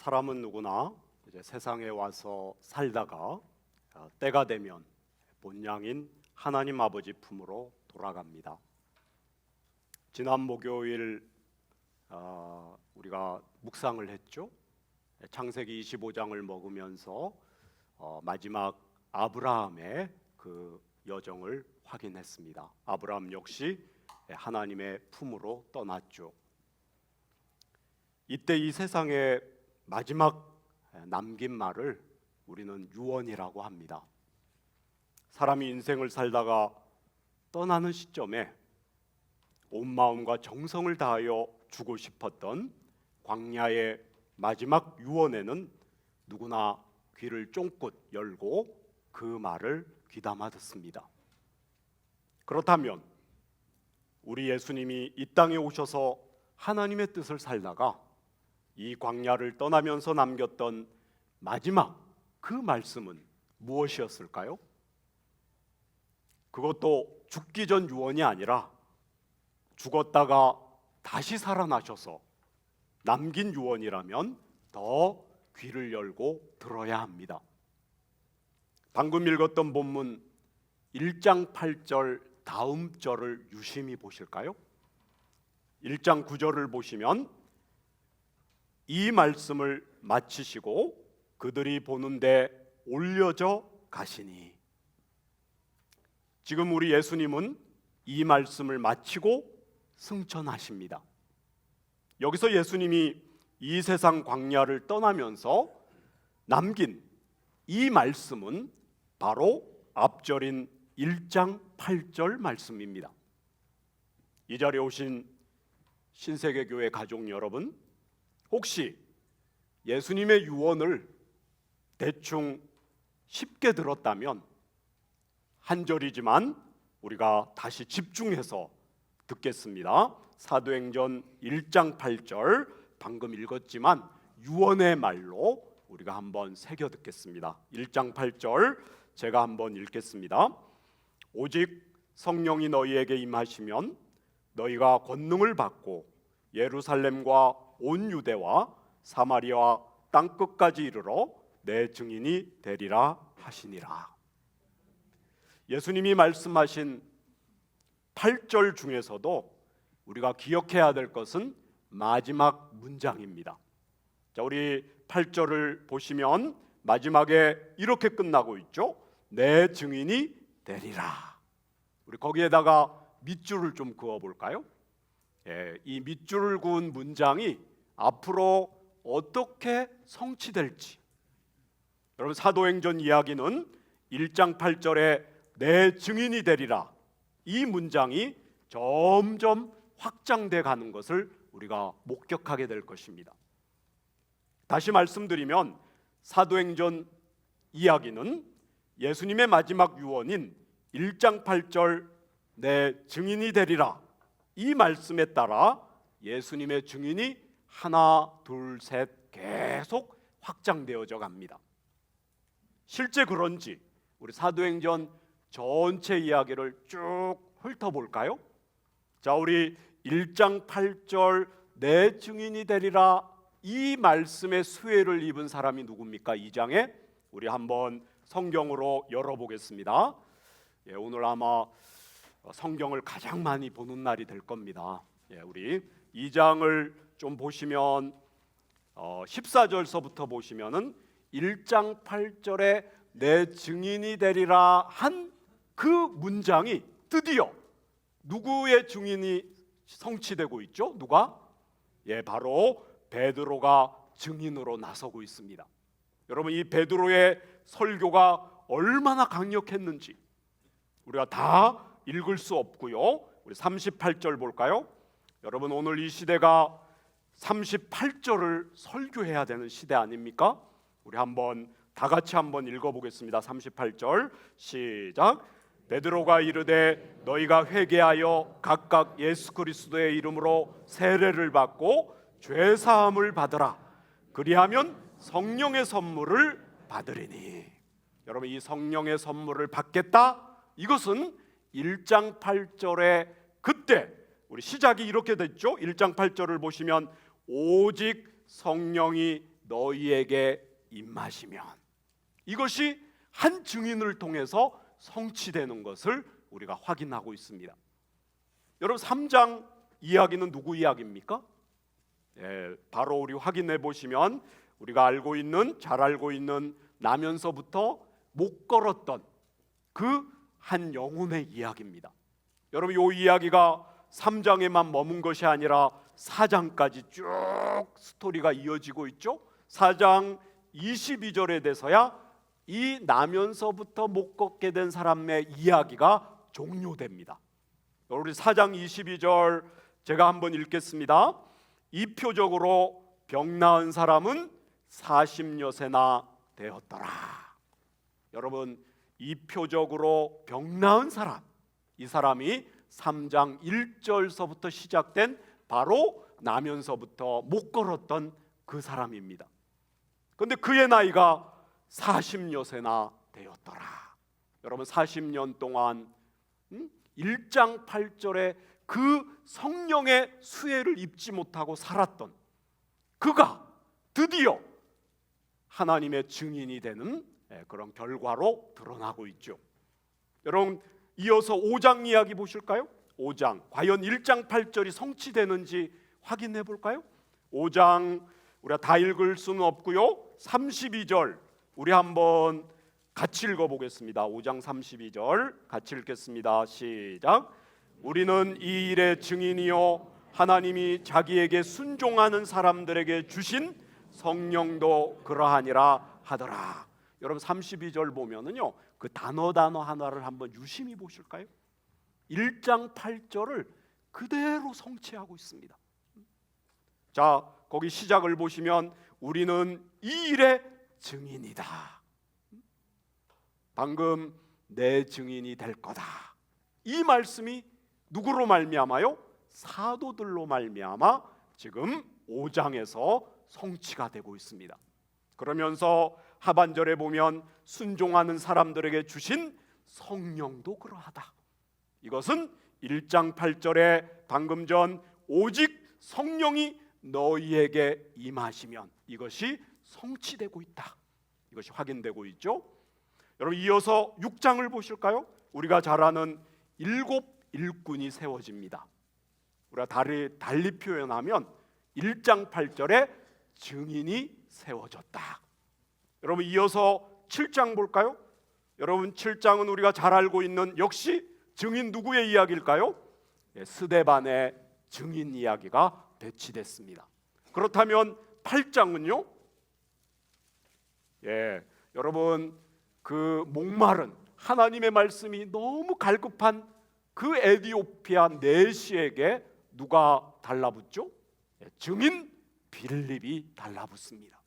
사람은 누구나 이제 세상에 와서 살다가 때가 되면 본향인 하나님 아버지 품으로 돌아갑니다. 지난 목요일 우리가 묵상을 했죠. 창세기 25장을 먹으면서 마지막 아브라함의 그 여정을 확인했습니다. 아브라함 역시 하나님의 품으로 떠났죠. 이때 이 세상에 마지막 남긴 말을 우리는 유언이라고 합니다. 사람이 인생을 살다가 떠나는 시점에 온 마음과 정성을 다하여 주고 싶었던 광야의 마지막 유언에는 누구나 귀를 쫑긋 열고 그 말을 귀담아 듣습니다. 그렇다면 우리 예수님이 이 땅에 오셔서 하나님의 뜻을 살다가 이 광야를 떠나면서 남겼던 마지막 그 말씀은 무엇이었을까요? 그것도 죽기 전 유언이 아니라 죽었다가 다시 살아나셔서 남긴 유언이라면 더 귀를 열고 들어야 합니다. 방금 읽었던 본문 1장 8절 다음 절을 유심히 보실까요? 1장 9절을 보시면 이 말씀을 마치시고 그들이 보는데 올려져 가시니, 지금 우리 예수님은 이 말씀을 마치고 승천하십니다. 여기서 예수님이 이 세상 광야를 떠나면서 남긴 이 말씀은 바로 앞절인 1장 8절 말씀입니다. 이 자리에 오신 신세계교회 가족 여러분, 혹시 예수님의 유언을 대충 쉽게 들었다면 한 절이지만 우리가 다시 집중해서 듣겠습니다. 사도행전 1장 8절 방금 읽었지만 유언의 말로 우리가 한번 새겨 듣겠습니다. 1장 8절 제가 한번 읽겠습니다. 오직 성령이 너희에게 임하시면 너희가 권능을 받고 예루살렘과 온 유대와 사마리아 땅끝까지 이르러 내 증인이 되리라 하시니라. 예수님이 말씀하신 8절 중에서도 우리가 기억해야 될 것은 마지막 문장입니다. 자, 우리 8절을 보시면 마지막에 이렇게 끝나고 있죠. 내 증인이 되리라. 우리 거기에다가 밑줄을 좀 그어 볼까요? 이 밑줄을 그은 문장이 앞으로 어떻게 성취될지, 여러분 사도행전 이야기는 1장 8절에 내 증인이 되리라 이 문장이 점점 확장돼 가는 것을 우리가 목격하게 될 것입니다. 다시 말씀드리면 사도행전 이야기는 예수님의 마지막 유언인 1장 8절 내 증인이 되리라 이 말씀에 따라 예수님의 증인이 하나 둘 셋 계속 확장되어져 갑니다. 실제 그런지 우리 사도행전 전체 이야기를 쭉 훑어볼까요? 자, 우리 1장 8절 내 증인이 되리라 이 말씀의 수혜를 입은 사람이 누굽니까? 2장에 우리 한번 성경으로 열어보겠습니다. 오늘 아마 성경을 가장 많이 보는 날이 될 겁니다. 우리 2장을 좀 보시면 14절서부터 보시면은 1장 8절에 내 증인이 되리라 한 그 문장이 드디어 누구의 증인이 성취되고 있죠? 누가? 바로 베드로가 증인으로 나서고 있습니다. 여러분, 이 베드로의 설교가 얼마나 강력했는지 우리가 다 읽을 수 없고요. 우리 38절 볼까요? 여러분, 오늘 이 시대가 38절을 설교해야 되는 시대 아닙니까? 우리 한번 다 같이 한번 읽어보겠습니다. 38절 시작. 베드로가 이르되 너희가 회개하여 각각 예수 그리스도의 이름으로 세례를 받고 죄 사함을 받으라. 그리하면 성령의 선물을 받으리니. 여러분, 이 성령의 선물을 받겠다. 이것은 1장 8절에 그때 우리 시작이 이렇게 됐죠. 1장 8절을 보시면 오직 성령이 너희에게 임하시면, 이것이 한 증인을 통해서 성취되는 것을 우리가 확인하고 있습니다. 여러분, 3장 이야기는 누구 이야기입니까? 바로 우리 확인해 보시면 우리가 잘 알고 있는 나면서부터 못 걸었던 그 한 영혼의 이야기입니다. 여러분, 이 이야기가 3장에만 머문 것이 아니라 4장까지 쭉 스토리가 이어지고 있죠. 4장 22절에 돼서야 이 나면서부터 못 걷게 된 사람의 이야기가 종료됩니다. 우리 4장 22절 제가 한번 읽겠습니다. 이표적으로 병 나은 사람은 40여세나 되었더라. 여러분, 이표적으로 병 나은 사람, 이 사람이 3장 1절서부터 시작된 바로 나면서부터 못 걸었던 그 사람입니다. 그런데 그의 나이가 40여세나 되었더라. 여러분, 40년 동안 1장 8절에 그 성령의 수혜를 입지 못하고 살았던 그가 드디어 하나님의 증인이 되는 그런 결과로 드러나고 있죠. 여러분, 이어서 5장 이야기 보실까요? 5장, 과연 1장 8절이 성취되는지 확인해 볼까요? 5장 우리가 다 읽을 수는 없고요, 32절 우리 한번 같이 읽어보겠습니다. 5장 32절 같이 읽겠습니다. 시작. 우리는 이 일의 증인이요 하나님이 자기에게 순종하는 사람들에게 주신 성령도 그러하니라 하더라. 여러분, 32절 보면은요, 그 단어 하나를 한번 유심히 보실까요? 1장 8절을 그대로 성취하고 있습니다. 자, 거기 시작을 보시면 우리는 이 일의 증인이다. 방금 내 증인이 될 거다. 이 말씀이 누구로 말미암아요? 사도들로 말미암아 지금 5장에서 성취가 되고 있습니다. 그러면서 하반절에 보면 순종하는 사람들에게 주신 성령도 그러하다. 이것은 1장 8절에 방금 전 오직 성령이 너희에게 임하시면 이것이 성취되고 있다. 이것이 확인되고 있죠. 여러분, 이어서 6장을 보실까요? 우리가 잘 아는 7 일꾼이 세워집니다. 우리가 달리 표현하면 1장 8절에 증인이 세워졌다. 여러분, 이어서 7장 볼까요? 여러분, 7장은 우리가 잘 알고 있는 역시 증인 누구의 이야기일까요? 스데반의 증인 이야기가 배치됐습니다. 그렇다면 8장은요? 여러분, 그 목마른 하나님의 말씀이 너무 갈급한 그 에디오피아 내시에게 누가 달라붙죠? 증인 빌립이 달라붙습니다.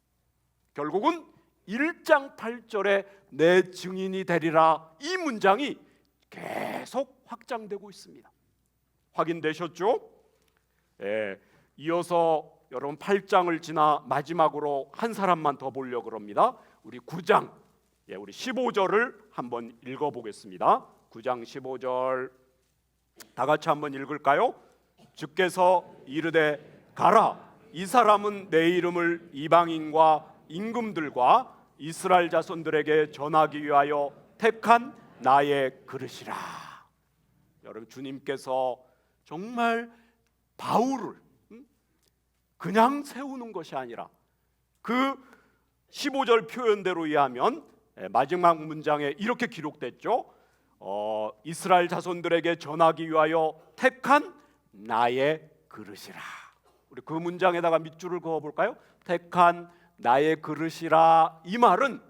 결국은 1장 8절에 내 증인이 되리라, 이 문장이 계속 확장되고 있습니다. 확인되셨죠? 이어서 여러분 8장을 지나 마지막으로 한 사람만 더 보려고 합니다. 우리 9장, 우리 15절을 한번 읽어보겠습니다. 9장 15절 다 같이 한번 읽을까요? 주께서 이르되 가라, 이 사람은 내 이름을 이방인과 임금들과 이스라엘 자손들에게 전하기 위하여 택한 나의 그릇이라. 여러분, 주님께서 정말 바울을 그냥 세우는 것이 아니라 그 15절 표현대로 의하면 마지막 문장에 이렇게 기록됐죠. 이스라엘 자손들에게 전하기 위하여 택한 나의 그릇이라. 우리 그 문장에다가 밑줄을 그어볼까요? 택한 나의 그릇이라. 이 말은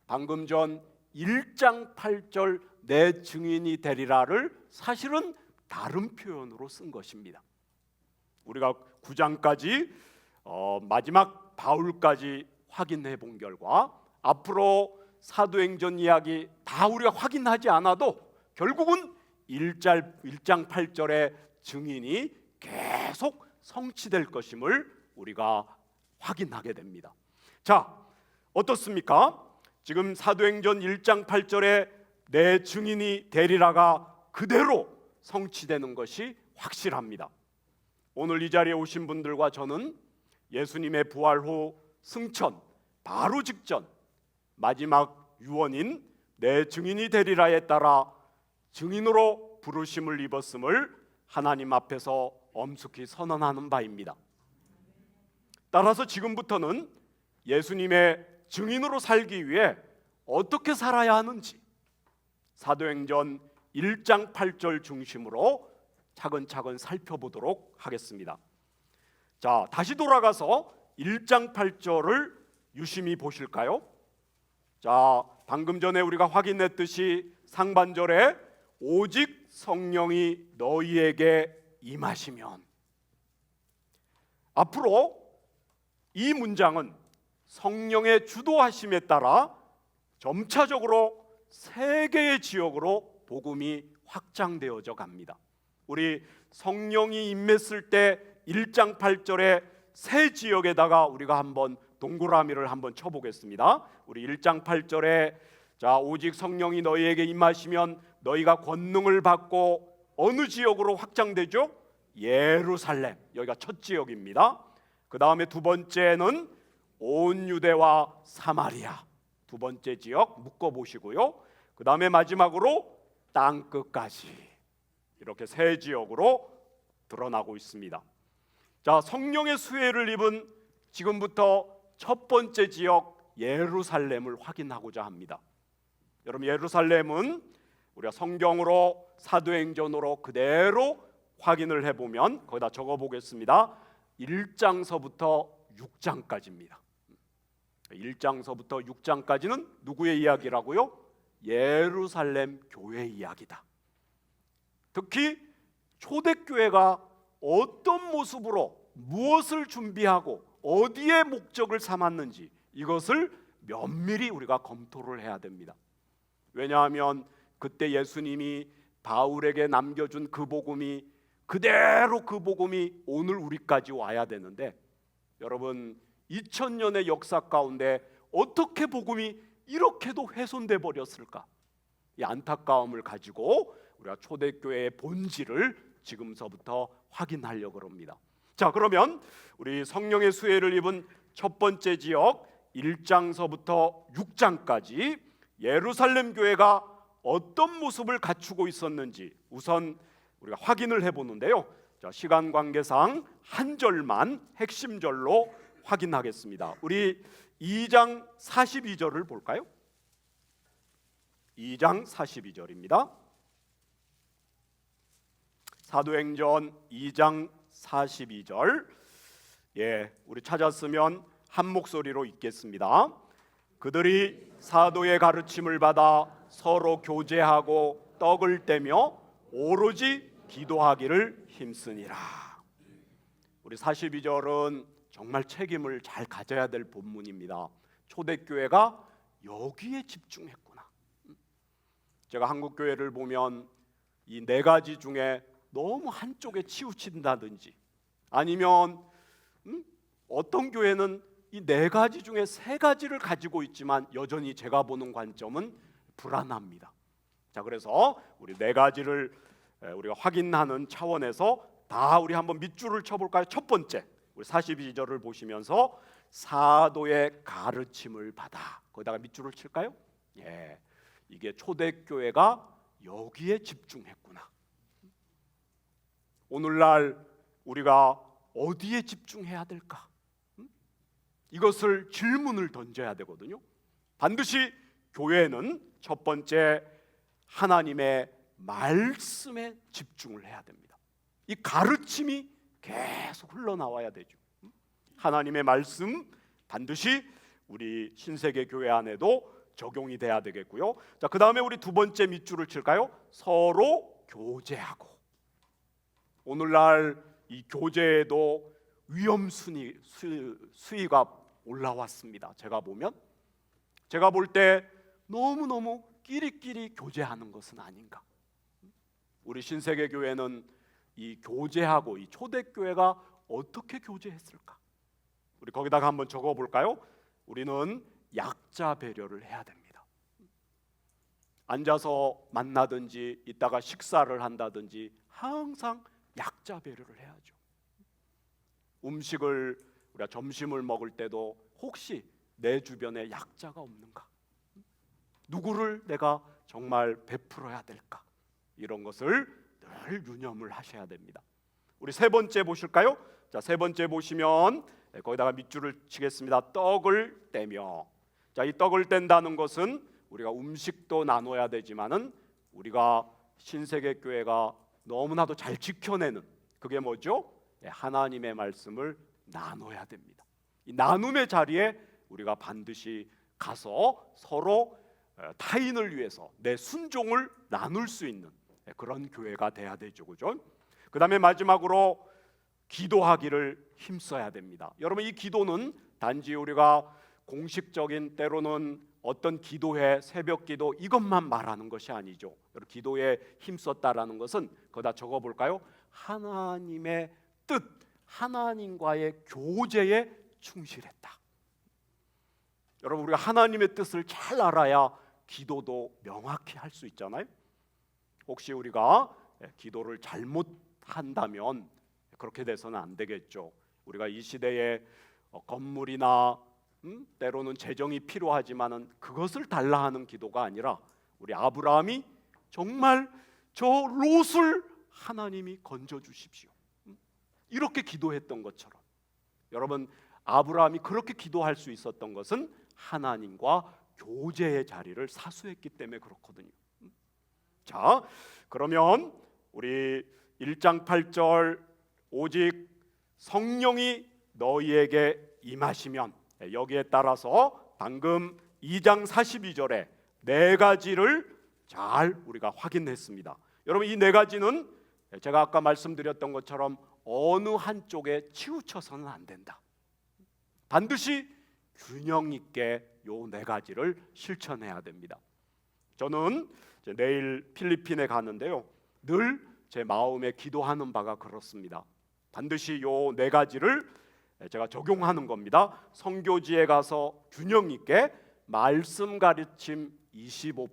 방금 전 1장 8절 내 증인이 되리라를 사실은 다른 표현으로 쓴 것입니다. 우리가 9장까지 마지막 바울까지 확인해 본 결과 앞으로 사도행전 이야기 다 우리가 확인하지 않아도 결국은 1장 8절의 증인이 계속 성취될 것임을 우리가 확인하게 됩니다. 자, 어떻습니까? 지금 사도행전 1장 8절에 내 증인이 되리라가 그대로 성취되는 것이 확실합니다. 오늘 이 자리에 오신 분들과 저는 예수님의 부활 후 승천 바로 직전 마지막 유언인 내 증인이 되리라에 따라 증인으로 부르심을 입었음을 하나님 앞에서 엄숙히 선언하는 바입니다. 따라서 지금부터는 예수님의 증인으로 살기 위해 어떻게 살아야 하는지 사도행전 1장 8절 중심으로 차근차근 살펴보도록 하겠습니다. 자, 다시 돌아가서 1장 8절을 유심히 보실까요? 자, 방금 전에 우리가 확인했듯이 상반절에 오직 성령이 너희에게 임하시면, 앞으로 이 문장은 성령의 주도하심에 따라 점차적으로 세 개의 지역으로 복음이 확장되어져 갑니다. 우리 성령이 임했을 때 1장 8절에 세 지역에다가 우리가 한번 동그라미를 한번 쳐보겠습니다. 우리 1장 8절에 자, 오직 성령이 너희에게 임하시면 너희가 권능을 받고, 어느 지역으로 확장되죠? 예루살렘, 여기가 첫 지역입니다. 그 다음에 두 번째는 온 유대와 사마리아, 두 번째 지역 묶어보시고요. 그 다음에 마지막으로 땅끝까지, 이렇게 세 지역으로 드러나고 있습니다. 자, 성령의 수혜를 입은 지금부터 첫 번째 지역 예루살렘을 확인하고자 합니다. 여러분, 예루살렘은 우리가 성경으로 사도행전으로 그대로 확인을 해보면 거기다 적어보겠습니다. 1장서부터 6장까지입니다. 1장서부터 6장까지는 누구의 이야기라고요? 예루살렘 교회 이야기다. 특히 초대교회가 어떤 모습으로 무엇을 준비하고 어디에 목적을 삼았는지 이것을 면밀히 우리가 검토를 해야 됩니다. 왜냐하면 그때 예수님이 바울에게 남겨준 그 복음이 그대로 그 복음이 오늘 우리까지 와야 되는데, 여러분 2000년의 역사 가운데 어떻게 복음이 이렇게도 훼손돼 버렸을까? 이 안타까움을 가지고 우리가 초대교회의 본질을 지금서부터 확인하려고 합니다. 자, 그러면 우리 성령의 수혜를 입은 첫 번째 지역 1장서부터 6장까지 예루살렘 교회가 어떤 모습을 갖추고 있었는지 우선 우리가 확인을 해보는데요. 자, 시간 관계상 한 절만 핵심절로 확인하겠습니다. 우리 2장 42절을 볼까요? 2장 42절입니다. 사도행전 2장 42절, 우리 찾았으면 한 목소리로 읽겠습니다. 그들이 사도의 가르침을 받아 서로 교제하고 떡을 떼며 오로지 기도하기를 힘쓰니라. 우리 42절은 정말 책임을 잘 가져야 될 본문입니다. 초대교회가 여기에 집중했구나. 제가 한국교회를 보면 이 네 가지 중에 너무 한쪽에 치우친다든지, 아니면 어떤 교회는 이 네 가지 중에 세 가지를 가지고 있지만 여전히 제가 보는 관점은 불안합니다. 자, 그래서 우리 네 가지를 우리가 확인하는 차원에서 다 우리 한번 밑줄을 쳐볼까요? 첫 번째, 우리 42절을 보시면서 사도의 가르침을 받아, 거기다가 밑줄을 칠까요? 이게 초대교회가 여기에 집중했구나. 오늘날 우리가 어디에 집중해야 될까? 이것을 질문을 던져야 되거든요. 반드시 교회는 첫 번째 하나님의 말씀에 집중을 해야 됩니다. 이 가르침이 계속 흘러나와야 되죠. 하나님의 말씀 반드시 우리 신세계 교회 안에도 적용이 돼야 되겠고요. 자, 그 다음에 우리 두 번째 밑줄을 칠까요? 서로 교제하고. 오늘날 이 교제에도 위험 수위가 올라왔습니다. 제가 볼 때 너무너무 끼리끼리 교제하는 것은 아닌가. 우리 신세계 교회는 이 교제하고 이 초대교회가 어떻게 교제했을까? 우리 거기다가 한번 적어볼까요? 우리는 약자 배려를 해야 됩니다. 앉아서 만나든지 이따가 식사를 한다든지 항상 약자 배려를 해야죠. 음식을 우리가 점심을 먹을 때도 혹시 내 주변에 약자가 없는가? 누구를 내가 정말 베풀어야 될까? 이런 것을 늘 유념을 하셔야 됩니다. 우리 세 번째 보실까요? 자, 세 번째 보시면 거기다가 밑줄을 치겠습니다. 떡을 떼며. 자, 이 떡을 뗀다는 것은 우리가 음식도 나눠야 되지만은 우리가 신세계교회가 너무나도 잘 지켜내는 그게 뭐죠? 하나님의 말씀을 나눠야 됩니다. 이 나눔의 자리에 우리가 반드시 가서 서로 타인을 위해서 내 순종을 나눌 수 있는 그런 교회가 돼야 되죠, 그죠? 그 다음에 마지막으로 기도하기를 힘써야 됩니다. 여러분, 이 기도는 단지 우리가 공식적인 때로는 어떤 기도회, 새벽 기도 이것만 말하는 것이 아니죠. 여러분, 기도에 힘썼다라는 것은 거기다 적어볼까요? 하나님의 뜻, 하나님과의 교제에 충실했다. 여러분, 우리가 하나님의 뜻을 잘 알아야 기도도 명확히 할 수 있잖아요. 혹시 우리가 기도를 잘못한다면 그렇게 돼서는 안 되겠죠. 우리가 이 시대에 건물이나 때로는 재정이 필요하지만은 그것을 달라 하는 기도가 아니라 우리 아브라함이 정말 저 롯을 하나님이 건져 주십시오. 이렇게 기도했던 것처럼 여러분, 아브라함이 그렇게 기도할 수 있었던 것은 하나님과 교제의 자리를 사수했기 때문에 그렇거든요. 자, 그러면 우리 1장 8절 오직 성령이 너희에게 임하시면, 여기에 따라서 방금 2장 42절에 네 가지를 잘 우리가 확인했습니다. 여러분, 이 네 가지는 제가 아까 말씀드렸던 것처럼 어느 한쪽에 치우쳐서는 안 된다. 반드시 균형 있게 요 네 가지를 실천해야 됩니다. 저는 내일 필리핀에 가는데요, 늘 제 마음에 기도하는 바가 그렇습니다. 반드시 요 네 가지를 제가 적용하는 겁니다. 선교지에 가서 균형 있게 말씀 가르침 25%,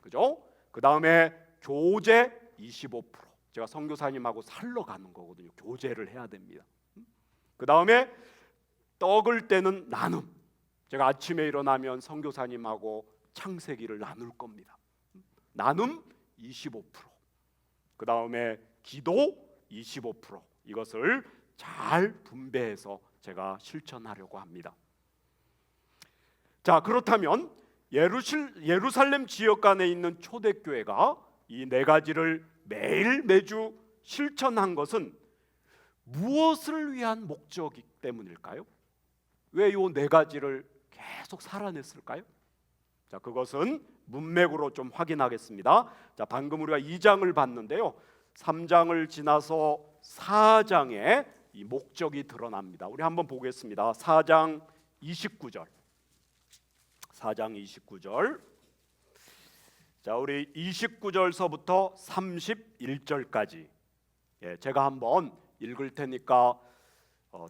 그죠? 그 다음에 교제 25%. 제가 선교사님하고 살러 가는 거거든요. 교제를 해야 됩니다. 그 다음에 떡을 떼는 나눔. 제가 아침에 일어나면 선교사님하고 창세기를 나눌 겁니다. 나눔 25%. 그 다음에 기도 25%. 이것을 잘 분배해서 제가 실천하려고 합니다. 자, 그렇다면 예루살렘 지역 간에 있는 초대교회가 이 네 가지를 매일 매주 실천한 것은 무엇을 위한 목적이기 때문일까요? 왜 이 네 가지를 계속 살아냈을까요? 자, 그것은 문맥으로 좀 확인하겠습니다. 자, 방금 우리가 2장을 봤는데요, 3장을 지나서 4장에 이 목적이 드러납니다. 우리 한번 보겠습니다. 4장 29절. 4장 29절. 자, 우리 29절서부터 31절까지 제가 한번 읽을 테니까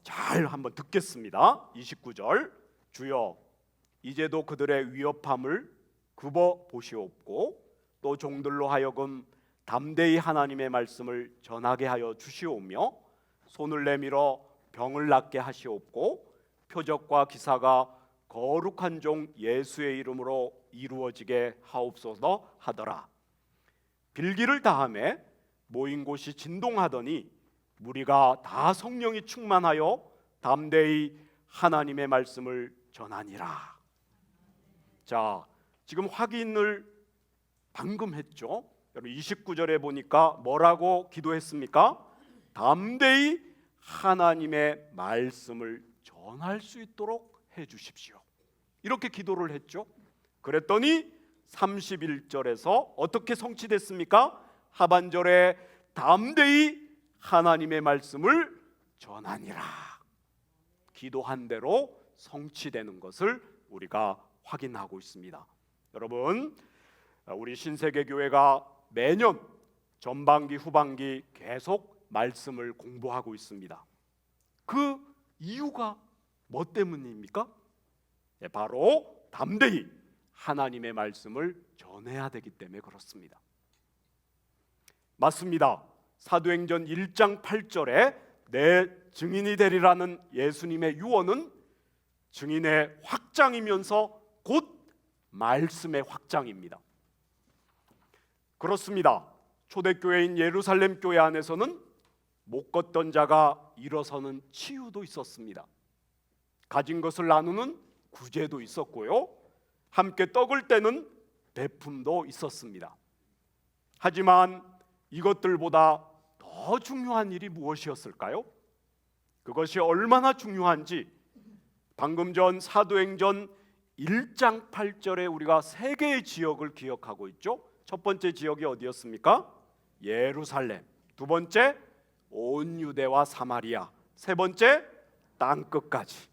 잘 한번 듣겠습니다. 29절. 주여, 이제도 그들의 위협함을 굽어 보시옵고 또 종들로 하여금 담대히 하나님의 말씀을 전하게 하여 주시오며 손을 내밀어 병을 낫게 하시옵고 표적과 기사가 거룩한 종 예수의 이름으로 이루어지게 하옵소서 하더라. 빌기를 다하매 모인 곳이 진동하더니 무리가 다 성령이 충만하여 담대히 하나님의 말씀을 전하니라. 자, 지금 확인을 방금 했죠. 여러분, 29절에 보니까 뭐라고 기도했습니까? 담대히 하나님의 말씀을 전할 수 있도록 해 주십시오. 이렇게 기도를 했죠. 그랬더니 31절에서 어떻게 성취됐습니까? 하반절에 담대히 하나님의 말씀을 전하니라. 기도한 대로 성취되는 것을 우리가 확인하고 있습니다. 여러분, 우리 신세계교회가 매년 전반기 후반기 계속 말씀을 공부하고 있습니다. 그 이유가 뭐 때문입니까? 바로 담대히 하나님의 말씀을 전해야 되기 때문에 그렇습니다. 맞습니다. 사도행전 1장 8절에 내 증인이 되리라는 예수님의 유언은 증인의 확장이면서 곧 말씀의 확장입니다. 그렇습니다. 초대교회인 예루살렘 교회 안에서는 못 걷던 자가 일어서는 치유도 있었습니다. 가진 것을 나누는 구제도 있었고요, 함께 떡을 떼는 베품도 있었습니다. 하지만 이것들보다 더 중요한 일이 무엇이었을까요? 그것이 얼마나 중요한지 방금 전 사도행전 1장 8절에 우리가 세 개의 지역을 기억하고 있죠. 첫 번째 지역이 어디였습니까? 예루살렘. 두 번째 온 유대와 사마리아. 세 번째 땅끝까지.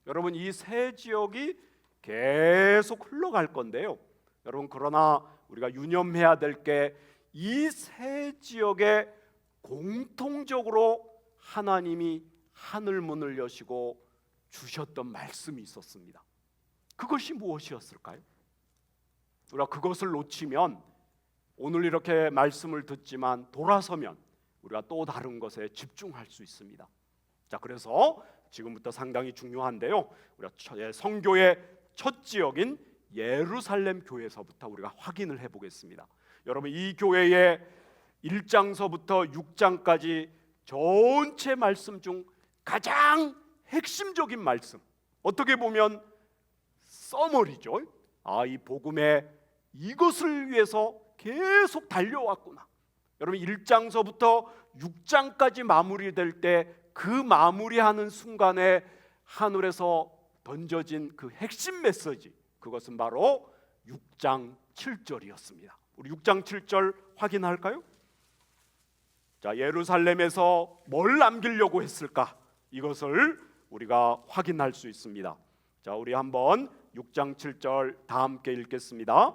여러분, 이 세 지역이 계속 흘러갈 건데요, 여러분, 그러나 우리가 유념해야 될 게 이 세 지역에 공통적으로 하나님이 하늘 문을 여시고 주셨던 말씀이 있었습니다. 그것이 무엇이었을까요? 우리가 그것을 놓치면 오늘 이렇게 말씀을 듣지만 돌아서면 우리가 또 다른 것에 집중할 수 있습니다. 자, 그래서 지금부터 상당히 중요한데요, 우리가 성교의 첫 지역인 예루살렘 교회에서부터 우리가 확인을 해보겠습니다. 여러분, 이 교회의 1장서부터 6장까지 전체 말씀 중 가장 핵심적인 말씀, 어떻게 보면 서머리죠. 이 복음에 이것을 위해서 계속 달려왔구나. 여러분, 1장서부터 6장까지 마무리될 때 그 마무리하는 순간에 하늘에서 던져진 그 핵심 메시지, 그것은 바로 6장 7절이었습니다. 우리 6장 7절 확인할까요? 자, 예루살렘에서 뭘 남기려고 했을까? 이것을 우리가 확인할 수 있습니다. 자, 우리 한번 6장 7절 다 함께 읽겠습니다.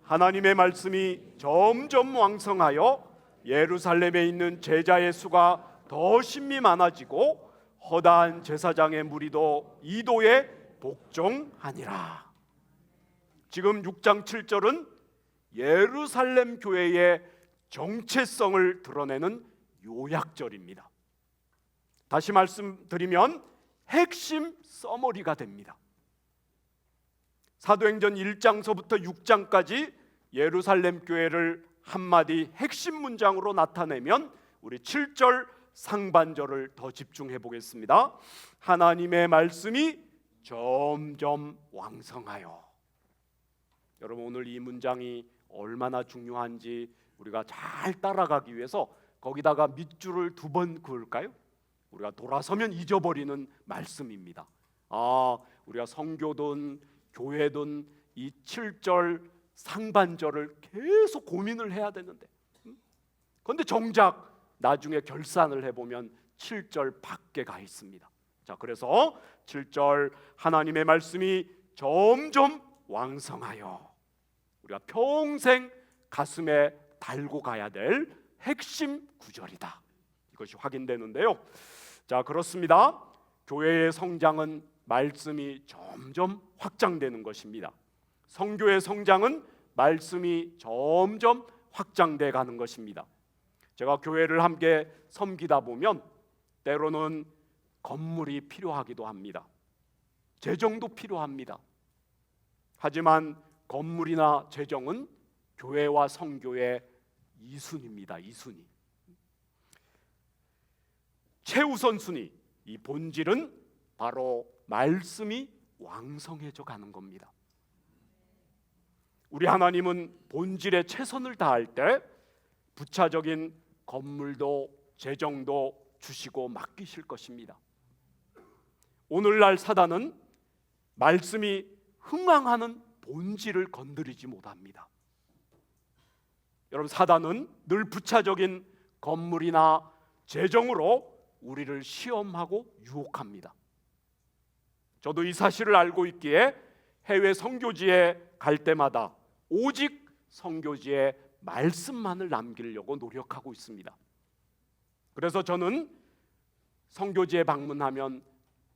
하나님의 말씀이 점점 왕성하여 예루살렘에 있는 제자의 수가 더 심히 많아지고 허다한 제사장의 무리도 이도에 복종하니라. 지금 6장 7절은 예루살렘 교회의 정체성을 드러내는 요약절입니다. 다시 말씀드리면 핵심 서머리가 됩니다. 사도행전 1장서부터 6장까지 예루살렘 교회를 한마디 핵심 문장으로 나타내면 우리 7절 상반절을 더 집중해 보겠습니다. 하나님의 말씀이 점점 왕성하여. 여러분, 오늘 이 문장이 얼마나 중요한지 우리가 잘 따라가기 위해서 거기다가 밑줄을 2번 그을까요? 우리가 돌아서면 잊어버리는 말씀입니다. 우리가 성교든 교회든 이 7절 상반절을 계속 고민을 해야 되는데, 그런데 정작 나중에 결산을 해보면 7절 밖에 가 있습니다. 자, 그래서 7절 하나님의 말씀이 점점 왕성하여, 우리가 평생 가슴에 달고 가야 될 핵심 구절이다. 이것이 확인되는데요. 자, 그렇습니다. 교회의 성장은 말씀이 점점 확장되는 것입니다. 성교의 성장은 말씀이 점점 확장돼 가는 것입니다. 제가 교회를 함께 섬기다 보면 때로는 건물이 필요하기도 합니다. 재정도 필요합니다. 하지만 건물이나 재정은 교회와 성교의 2순위입니다. 2순위. 최우선 순위, 이 본질은 바로 말씀이 왕성해져 가는 겁니다. 우리 하나님은 본질에 최선을 다할 때 부차적인 건물도 재정도 주시고 맡기실 것입니다. 오늘날 사단은 말씀이 흥황하는 본질을 건드리지 못합니다. 여러분, 사단은 늘 부차적인 건물이나 재정으로 우리를 시험하고 유혹합니다. 저도 이 사실을 알고 있기에 해외 선교지에 갈 때마다 오직 선교지에 말씀만을 남기려고 노력하고 있습니다. 그래서 저는 선교지에 방문하면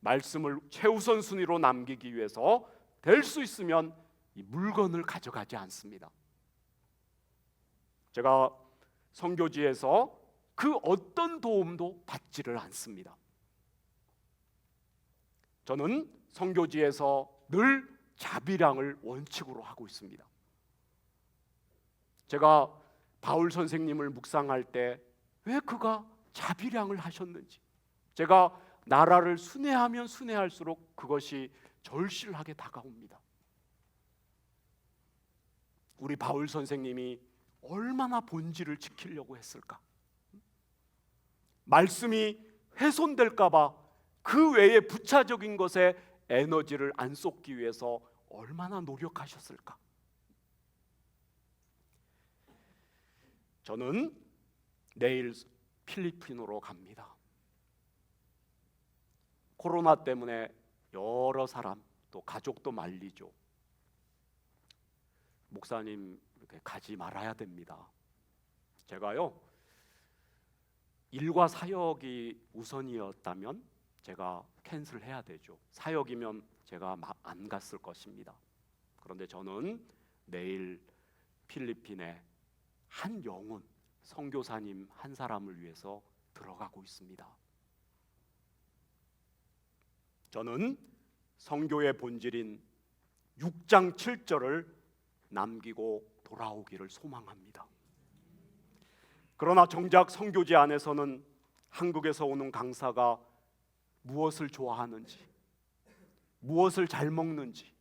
말씀을 최우선 순위로 남기기 위해서 될 수 있으면 이 물건을 가져가지 않습니다. 제가 선교지에서 그 어떤 도움도 받지를 않습니다. 저는 선교지에서 늘 자비량을 원칙으로 하고 있습니다. 제가 바울 선생님을 묵상할 때 왜 그가 자비량을 하셨는지, 제가 나라를 순회하면 순회할수록 그것이 절실하게 다가옵니다. 우리 바울 선생님이 얼마나 본질을 지키려고 했을까? 말씀이 훼손될까 봐 그 외에 부차적인 것에 에너지를 안 쏟기 위해서 얼마나 노력하셨을까? 저는 내일 필리핀으로 갑니다. 코로나 때문에 여러 사람, 또 가족도 말리죠. 목사님, 이렇게 가지 말아야 됩니다. 제가요, 일과 사역이 우선이었다면 제가 캔슬해야 되죠. 사역이면 제가 안 갔을 것입니다. 그런데 저는 내일 필리핀에 한 영혼, 선교사님 한 사람을 위해서 들어가고 있습니다. 저는 선교의 본질인 6장 7절을 남기고 돌아오기를 소망합니다. 그러나 정작 선교지 안에서는 한국에서 오는 강사가 무엇을 좋아하는지, 무엇을 잘 먹는지,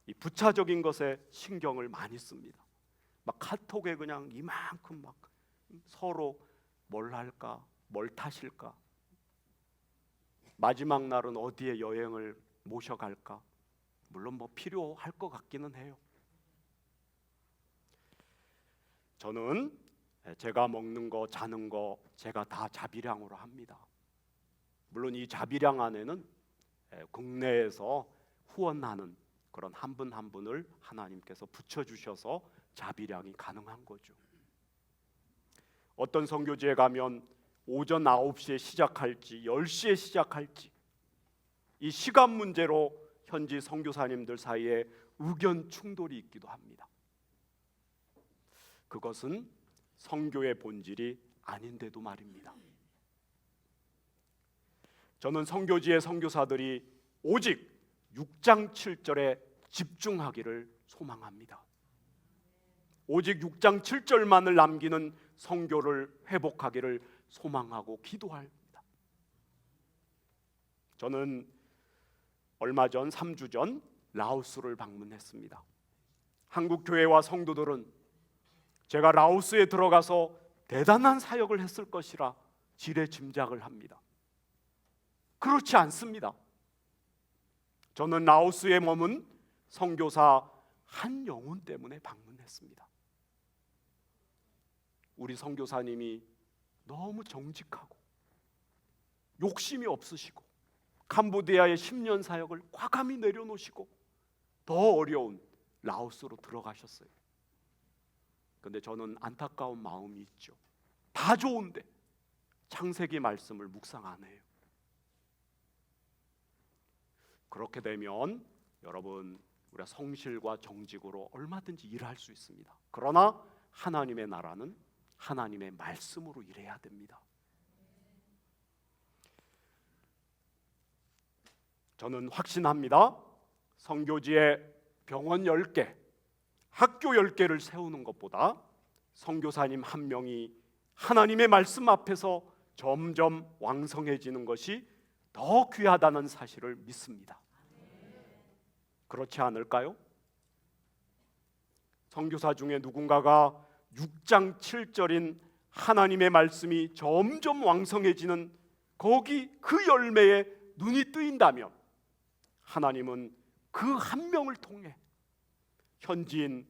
이 부차적인 것에 신경을 많이 씁니다. 막 카톡에 그냥 이만큼 막 서로 뭘 할까, 뭘 타실까, 마지막 날은 어디에 여행을 모셔갈까. 물론 뭐 필요할 것 같기는 해요. 저는 제가 먹는 거, 자는 거 제가 다 자비량으로 합니다. 물론 이 자비량 안에는 국내에서 후원하는 그런 한 분 한 분을 하나님께서 붙여주셔서 자비량이 가능한 거죠. 어떤 선교지에 가면 오전 9시에 시작할지 10시에 시작할지 이 시간 문제로 현지 선교사님들 사이에 의견 충돌이 있기도 합니다. 그것은 선교의 본질이 아닌데도 말입니다. 저는 선교지의 선교사들이 오직 6장 7절에 집중하기를 소망합니다. 오직 6장 7절만을 남기는 선교를 회복하기를 소망하고 기도합니다. 저는 얼마 전 3주 전 라오스를 방문했습니다. 한국 교회와 성도들은 제가 라오스에 들어가서 대단한 사역을 했을 것이라 지레 짐작을 합니다. 그렇지 않습니다. 저는 라오스에 머문 선교사 한 영혼 때문에 방문했습니다. 우리 선교사님이 너무 정직하고 욕심이 없으시고 캄보디아의 10년 사역을 과감히 내려놓으시고 더 어려운 라오스로 들어가셨어요. 그런데 저는 안타까운 마음이 있죠. 다 좋은데 창세기 말씀을 묵상 안 해요. 그렇게 되면 여러분, 우리가 성실과 정직으로 얼마든지 일할 수 있습니다. 그러나 하나님의 나라는 하나님의 말씀으로 일해야 됩니다. 저는 확신합니다. 선교지에 병원 10개, 학교 10개를 세우는 것보다 선교사님 한 명이 하나님의 말씀 앞에서 점점 왕성해지는 것이 더 귀하다는 사실을 믿습니다. 그렇지 않을까요? 선교사 중에 누군가가 6장 7절인 하나님의 말씀이 점점 왕성해지는 거기 그 열매에 눈이 뜨인다면 하나님은 그 한 명을 통해 현지인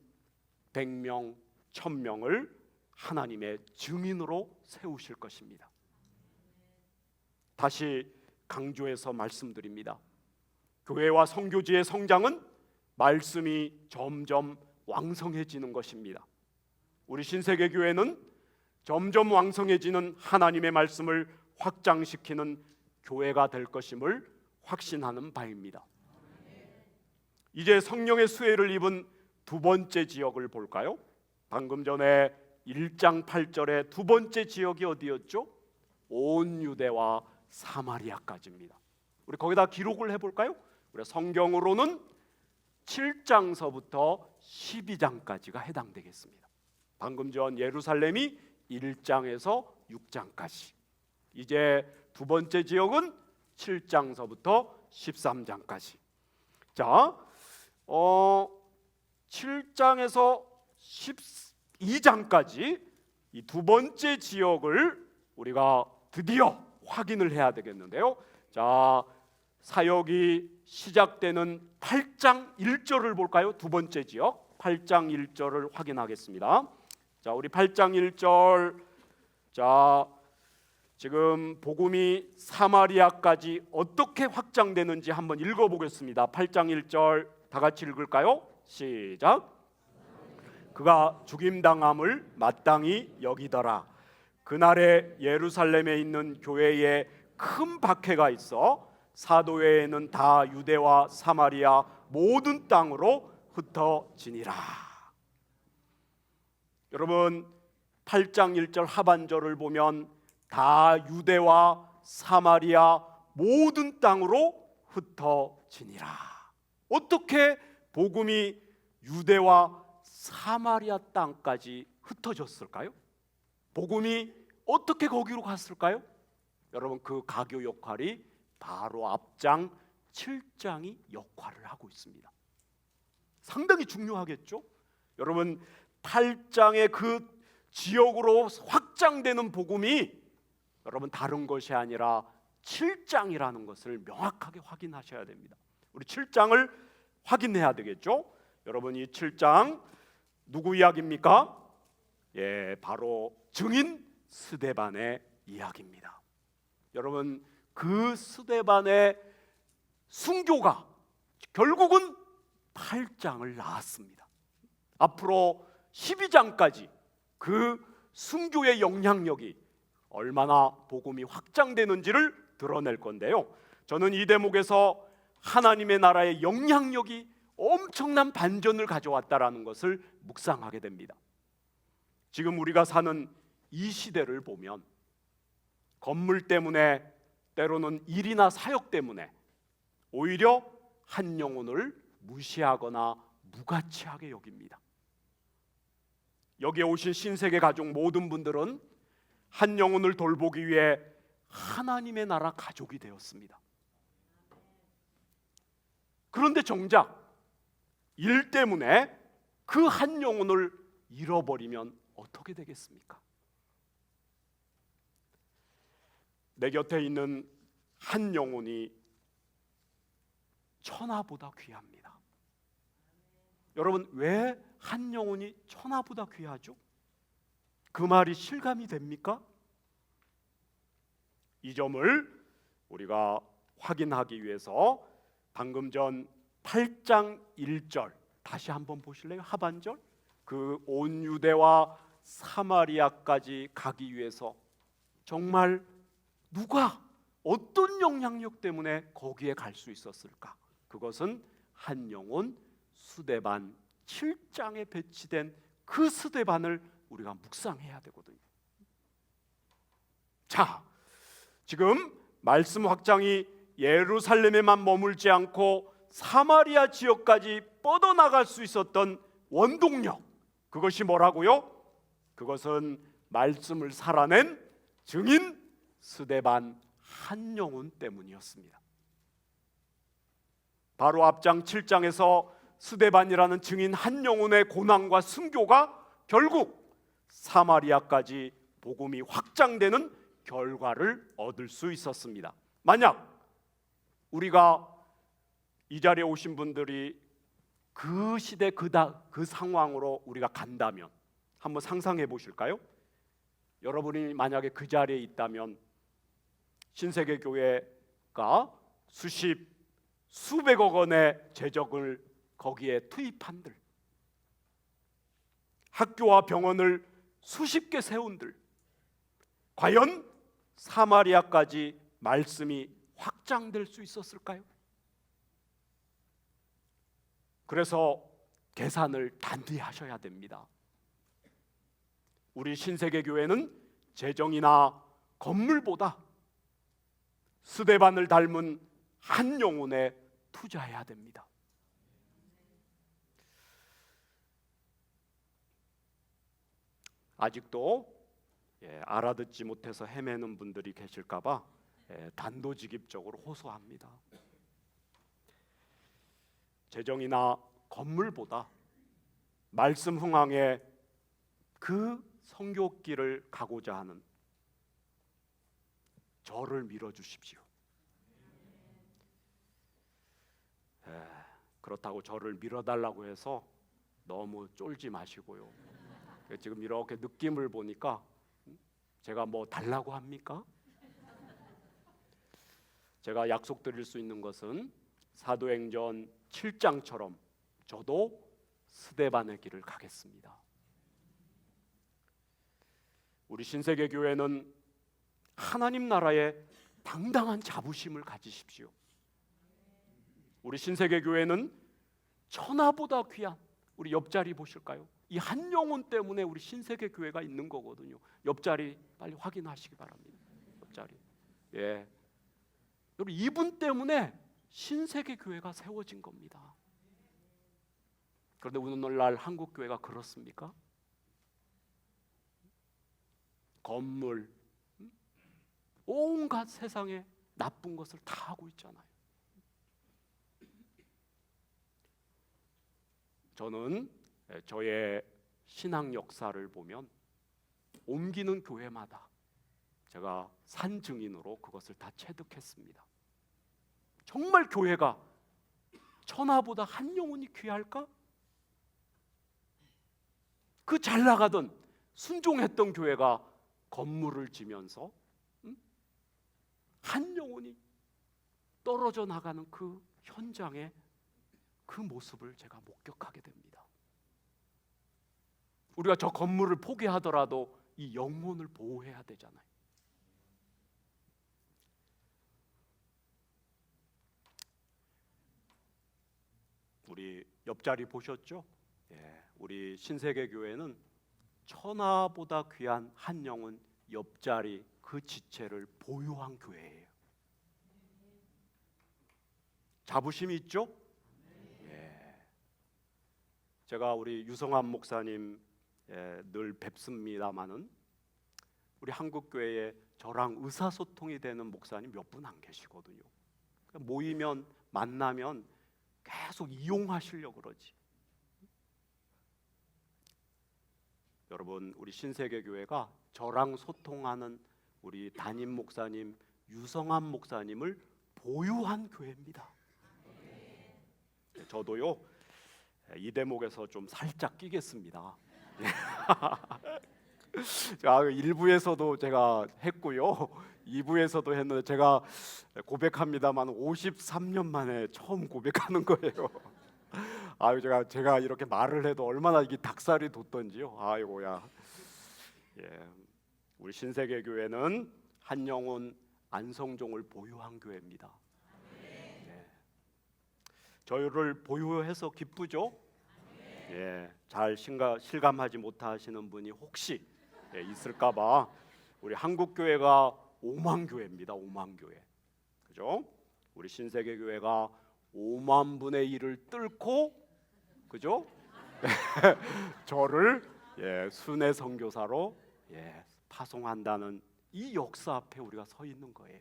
100명, 1000명을 하나님의 증인으로 세우실 것입니다. 다시 강조해서 말씀드립니다. 교회와 선교지의 성장은 말씀이 점점 왕성해지는 것입니다. 우리 신세계 교회는 점점 왕성해지는 하나님의 말씀을 확장시키는 교회가 될 것임을 확신하는 바입니다. 이제 성령의 수혜를 입은 두 번째 지역을 볼까요? 방금 전에 1장 8절의 두 번째 지역이 어디였죠? 온 유대와 사마리아까지입니다. 우리 거기다 기록을 해볼까요? 우리 성경으로는 7장서부터 12장까지가 해당되겠습니다. 방금 전 예루살렘이 1장에서 6장까지. 이제 두 번째 지역은 7장서부터 13장까지. 자, 7장에서 12장까지 이 두 번째 지역을 우리가 드디어 확인을 해야 되겠는데요. 자, 사역이 시작되는 8장 1절을 볼까요? 두 번째 지역 8장 1절을 확인하겠습니다. 자, 우리 8장 1절. 자, 지금 복음이 사마리아까지 어떻게 확장되는지 한번 읽어보겠습니다. 8장 1절 다 같이 읽을까요? 시작. 그가 죽임당함을 마땅히 여기더라. 그날에 예루살렘에 있는 교회에 큰 박해가 있어 사도회에는 다 유대와 사마리아 모든 땅으로 흩어지니라. 여러분 8장 1절 하반절을 보면 다 유대와 사마리아 모든 땅으로 흩어지니라. 어떻게 복음이 유대와 사마리아 땅까지 흩어졌을까요? 복음이 어떻게 거기로 갔을까요? 여러분 그 가교 역할이 바로 앞장 7장이 역할을 하고 있습니다. 상당히 중요하겠죠? 여러분 8장의 그 지역으로 확장되는 복음이 여러분 다른 것이 아니라 7장이라는 것을 명확하게 확인하셔야 됩니다. 우리 7장을 확인해야 되겠죠? 여러분 이 7장 누구 이야기입니까? 예, 바로 증인 스데반의 이야기입니다. 여러분 그 스데반의 순교가 결국은 8장을 낳았습니다. 앞으로 12장까지 그 순교의 영향력이 얼마나 복음이 확장되는지를 드러낼 건데요. 저는 이 대목에서 하나님의 나라의 영향력이 엄청난 반전을 가져왔다라는 것을 묵상하게 됩니다. 지금 우리가 사는 이 시대를 보면 건물 때문에 때로는 일이나 사역 때문에 오히려 한 영혼을 무시하거나 무가치하게 여깁니다. 여기에 오신 신세계 가족 모든 분들은 한 영혼을 돌보기 위해 하나님의 나라 가족이 되었습니다. 그런데 정작 일 때문에 그 한 영혼을 잃어버리면 어떻게 되겠습니까? 내 곁에 있는 한 영혼이 천하보다 귀합니다. 여러분 왜 한 영혼이 천하보다 귀하죠? 그 말이 실감이 됩니까? 이 점을 우리가 확인하기 위해서 방금 전 8장 1절 다시 한번 보실래요? 하반절 그 온 유대와 사마리아까지 가기 위해서 정말 누가 어떤 영향력 때문에 거기에 갈 수 있었을까? 그것은 한 영혼 스데반 7장에 배치된 그 스데반을 우리가 묵상해야 되거든요. 자, 지금 말씀 확장이 예루살렘에만 머물지 않고 사마리아 지역까지 뻗어나갈 수 있었던 원동력, 그것이 뭐라고요? 그것은 말씀을 살아낸 증인 스데반 한 영혼 때문이었습니다. 바로 앞장 7장에서 스데반이라는 증인 한 영혼의 고난과 순교가 결국 사마리아까지 복음이 확장되는 결과를 얻을 수 있었습니다. 만약 우리가 이 자리에 오신 분들이 그 시대 그 상황으로 우리가 간다면 한번 상상해 보실까요? 여러분이 만약에 그 자리에 있다면 신세계 교회가 수백억 원의 재적을 거기에 투입한들, 학교와 병원을 수십 개 세운들, 과연 사마리아까지 말씀이 확장될 수 있었을까요? 그래서 계산을 단디 하셔야 됩니다. 우리 신세계 교회는 재정이나 건물보다 스데반을 닮은 한 영혼에 투자해야 됩니다. 아직도 알아듣지 못해서 헤매는 분들이 계실까 봐 단도직입적으로 호소합니다. 재정이나 건물보다 말씀 흥황의 그 선교길을 가고자 하는 저를 밀어주십시오. 그렇다고 저를 밀어달라고 해서 너무 쫄지 마시고요. 지금 이렇게 느낌을 보니까 제가 뭐 달라고 합니까? 제가 약속드릴 수 있는 것은 사도행전 7장처럼 저도 스데반의 길을 가겠습니다. 우리 신세계 교회는 하나님 나라에 당당한 자부심을 가지십시오. 우리 신세계 교회는 천하보다 귀한, 우리 옆자리 보실까요? 이 한 영혼 때문에 우리 신세계 교회가 있는 거거든요. 옆자리 빨리 확인하시기 바랍니다. 옆자리. 여러분, 이분 때문에 신세계 교회가 세워진 겁니다. 그런데 오늘날 한국 교회가 그렇습니까? 건물, 온갖 세상에 나쁜 것을 다 하고 있잖아요. 저는 저의 신앙 역사를 보면 옮기는 교회마다 제가 산 증인으로 그것을 다 체득했습니다. 정말 교회가 천하보다 한 영혼이 귀할까? 그 잘 나가던 순종했던 교회가 건물을 지면서 한 영혼이 떨어져 나가는 그 현장에 그 모습을 제가 목격하게 됩니다. 우리가 저 건물을 포기하더라도 이 영혼을 보호해야 되잖아요. 우리 옆자리 보셨죠? 우리 신세계 교회는 천하보다 귀한 한 영혼 옆자리 그 지체를 보유한 교회예요. 자부심이 있죠? 제가 우리 유성환 목사님 늘 뵙습니다마는 우리 한국 교회에 저랑 의사소통이 되는 목사님 몇 분 안 계시거든요. 모이면 만나면 계속 이용하시려고 그러지. 여러분, 우리 신세계 교회가 저랑 소통하는 우리 담임 목사님 유성환 목사님을 보유한 교회입니다. 저도요 이 대목에서 좀 살짝 끼겠습니다. 자, 1부에서도 제가 했고요 2부에서도 했는데 제가 고백합니다만 53년 만에 처음 고백하는 거예요. 제가 이렇게 말을 해도 얼마나 이게 닭살이 돋던지요. 아이고야. 우리 신세계 교회는 한 영혼 안성종을 보유한 교회입니다. 저희를 보유해서 기쁘죠? 잘 실감하지 못하시는 분이 혹시 있을까봐 우리 한국 교회가 5만 교회입니다. 5만 교회, 그죠? 우리 신세계 교회가 5만 분의 1을 뚫고, 그죠? 저를 순회 선교사로 파송한다는 이 역사 앞에 우리가 서 있는 거예요.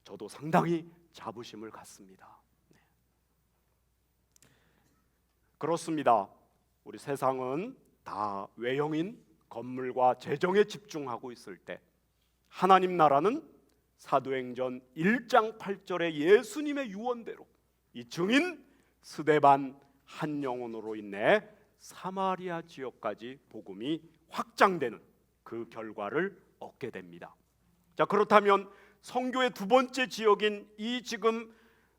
저도 상당히 자부심을 갖습니다. 그렇습니다. 우리 세상은 다 외형인 건물과 재정에 집중하고 있을 때 하나님 나라는 사도행전 1장 8절의 예수님의 유언대로 이 증인 스데반 한 영혼으로 인해 사마리아 지역까지 복음이 확장되는 그 결과를 얻게 됩니다. 자, 그렇다면 선교의 두 번째 지역인 이 지금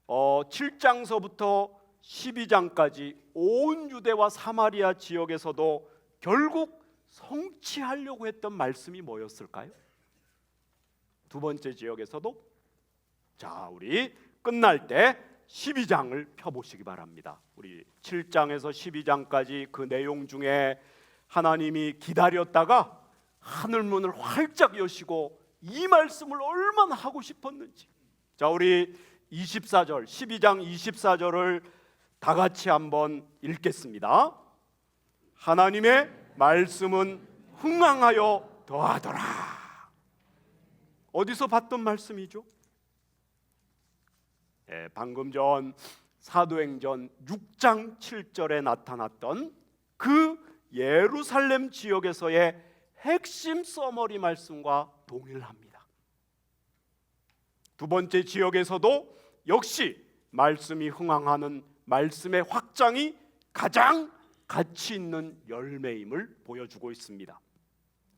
7장서부터 12장까지 온 유대와 사마리아 지역에서도 결국 성취하려고 했던 말씀이 뭐였을까요? 두 번째 지역에서도 자, 우리 끝날 때 12장을 펴보시기 바랍니다. 우리 7장에서 12장까지 그 내용 중에 하나님이 기다렸다가 하늘문을 활짝 여시고 이 말씀을 얼마나 하고 싶었는지 자, 우리 24절, 12장 24절을 다 같이 한번 읽겠습니다. 하나님의 말씀은 흥왕하여 더하더라. 어디서 봤던 말씀이죠? 방금 전 사도행전 6장 7절에 나타났던 그 예루살렘 지역에서의 핵심 서머리 말씀과 동일합니다. 두 번째 지역에서도 역시 말씀이 흥황하는 말씀의 확장이 가장 가치 있는 열매임을 보여주고 있습니다.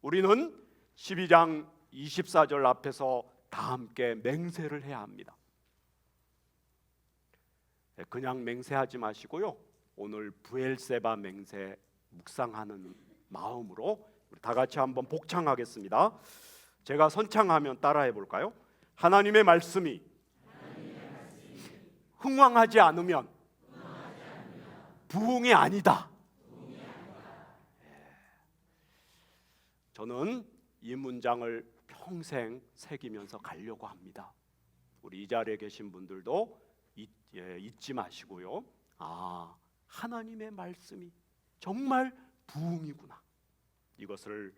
우리는 12장 24절 앞에서 다 함께 맹세를 해야 합니다. 그냥 맹세하지 마시고요, 오늘 부엘세바 맹세 묵상하는 마음으로 우리 다 같이 한번 복창하겠습니다. 제가 선창하면 따라해 볼까요? 하나님의 말씀이 흥왕하지 않으면 부흥이 아니다. 저는 이 문장을 평생 새기면서 가려고 합니다. 우리 이 자리에 계신 분들도 잊지 마시고요. 하나님의 말씀이 정말 부흥이구나. 이것을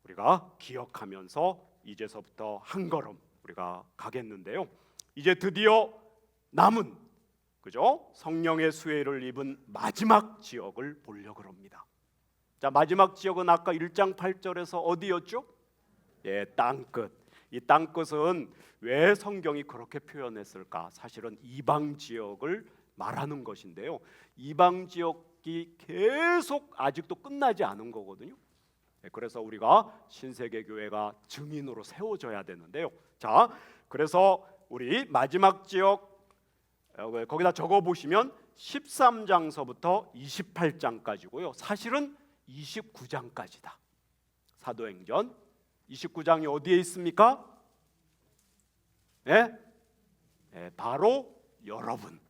우리가 기억하면서 이제서부터 한 걸음 우리가 가겠는데요. 이제 드디어 남은 성령의 수혜를 입은 마지막 지역을 보려고 합니다. 자, 마지막 지역은 아까 1장 8절에서 어디였죠? 땅끝. 이 땅끝은 왜 성경이 그렇게 표현했을까? 사실은 이방 지역을 말하는 것인데요. 이방 지역이 계속 아직도 끝나지 않은 거거든요. 그래서 우리가 신세계 교회가 증인으로 세워져야 되는데요. 자, 그래서 우리 마지막 지역 거기다 적어 보시면 13장서부터 28장까지고요. 사실은 29장까지다. 사도행전 29장이 어디에 있습니까? 바로 여러분.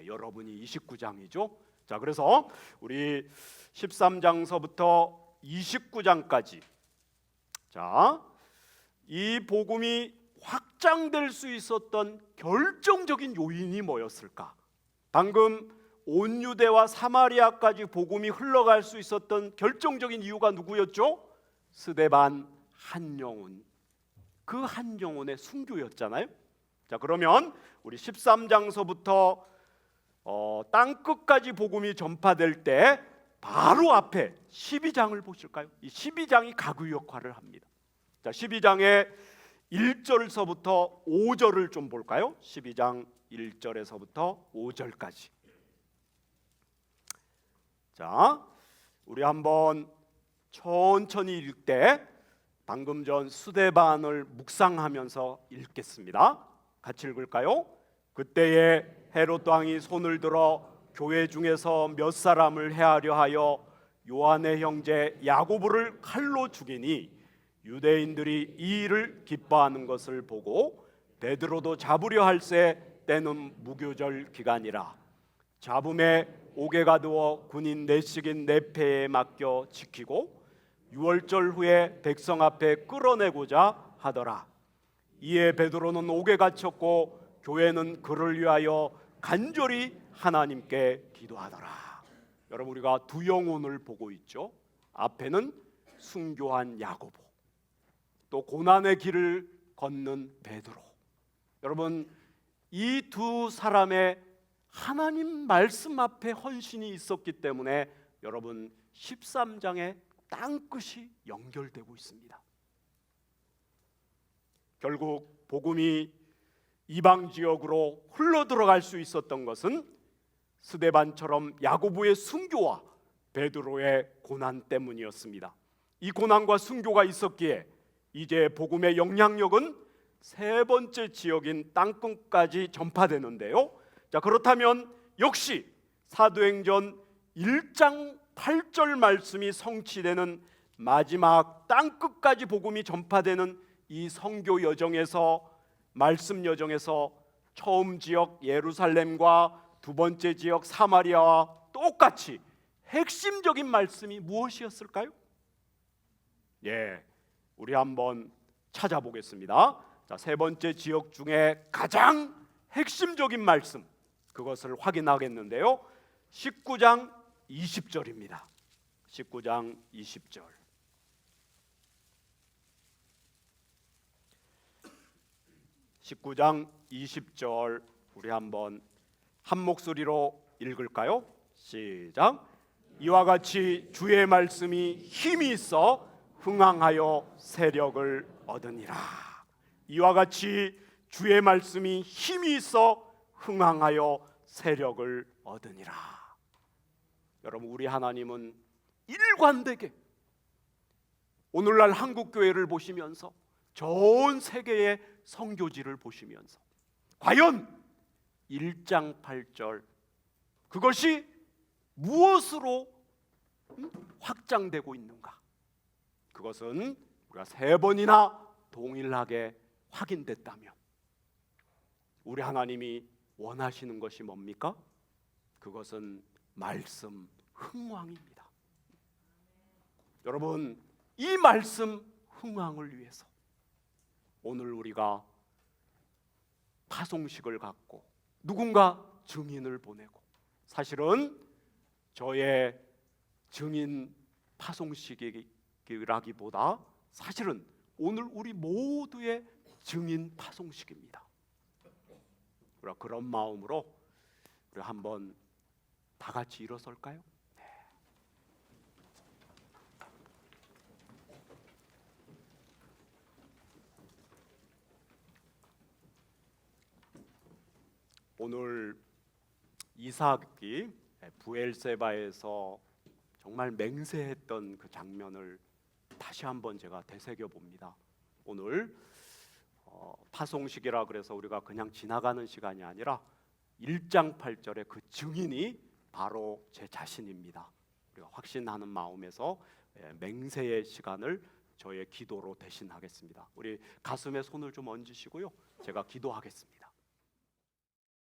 여러분이 29장이죠. 자, 그래서 우리 13장서부터 29장까지 자, 이 복음이 확장될 수 있었던 결정적인 요인이 뭐였을까? 방금 온 유대와 사마리아까지 복음이 흘러갈 수 있었던 결정적인 이유가 누구였죠? 스데반 한 영혼. 그 한 영혼의 순교였잖아요. 자, 그러면 우리 13장서부터 땅끝까지 복음이 전파될 때 바로 앞에 12장을 보실까요? 이 12장이 가구 역할을 합니다. 자, 12장의 1절서부터 5절을 좀 볼까요? 12장 1절에서부터 5절까지. 자, 우리 한번 천천히 읽을 때 방금 전 스데반을 묵상하면서 읽겠습니다. 같이 읽을까요? 그때에 헤롯 왕이 손을 들어 교회 중에서 몇 사람을 해하려 하여 요한의 형제 야고보를 칼로 죽이니 유대인들이 이 일을 기뻐하는 것을 보고 베드로도 잡으려 할새 때는 무교절 기간이라 잡음에 옥에 가두어 군인 내식인 내패에 맡겨 지키고 6월절 후에 백성 앞에 끌어내고자 하더라. 이에 베드로는 옥에 갇혔고 교회는 그를 위하여 간절히 하나님께 기도하더라. 여러분, 우리가 두 영혼을 보고 있죠. 앞에는 순교한 야고보, 또 고난의 길을 걷는 베드로. 여러분, 이 두 사람의 하나님 말씀 앞에 헌신이 있었기 때문에 여러분 13장의 땅끝이 연결되고 있습니다. 결국 복음이 이방 지역으로 흘러 들어갈 수 있었던 것은 스데반처럼 야고보의 순교와 베드로의 고난 때문이었습니다. 이 고난과 순교가 있었기에 이제 복음의 영향력은 세 번째 지역인 땅끝까지 전파되는데요. 자, 그렇다면 역시 사도행전 1장 8절 말씀이 성취되는 마지막 땅끝까지 복음이 전파되는 이 선교 여정에서, 말씀 여정에서 처음 지역 예루살렘과 두 번째 지역 사마리아와 똑같이 핵심적인 말씀이 무엇이었을까요? 우리 한번 찾아보겠습니다. 자, 세 번째 지역 중에 가장 핵심적인 말씀, 그것을 확인하겠는데요. 19장 20절입니다. 19장 20절. 19장 20절 우리 한번 한 목소리로 읽을까요? 시작. 이와 같이 주의 말씀이 힘이 있어 흥왕하여 세력을 얻으니라. 이와 같이 주의 말씀이 힘이 있어 흥왕하여 세력을 얻으니라. 여러분, 우리 하나님은 일관되게 오늘날 한국 교회를 보시면서 전 세계의 선교지를 보시면서 과연 1장 8절 그것이 무엇으로 확장되고 있는가? 그것은 우리가 세 번이나 동일하게 확인됐다면 우리 하나님이 원하시는 것이 뭡니까? 그것은 말씀 흥왕입니다. 여러분, 이 말씀 흥왕을 위해서 오늘 우리가 파송식을 갖고 누군가 증인을 보내고, 사실은 저의 증인 파송식이라기보다 사실은 오늘 우리 모두의 증인 파송식입니다. 그런 마음으로 우리 한번 다 같이 일어설까요? 네. 오늘 이삭이 브엘세바에서 정말 맹세했던 그 장면을 다시 한번 제가 되새겨 봅니다. 오늘 파송식이라 그래서 우리가 그냥 지나가는 시간이 아니라 1장 8절의 그 증인이 바로 제 자신입니다. 우리가 확신하는 마음에서 맹세의 시간을 저의 기도로 대신하겠습니다. 우리 가슴에 손을 좀 얹으시고요, 제가 기도하겠습니다.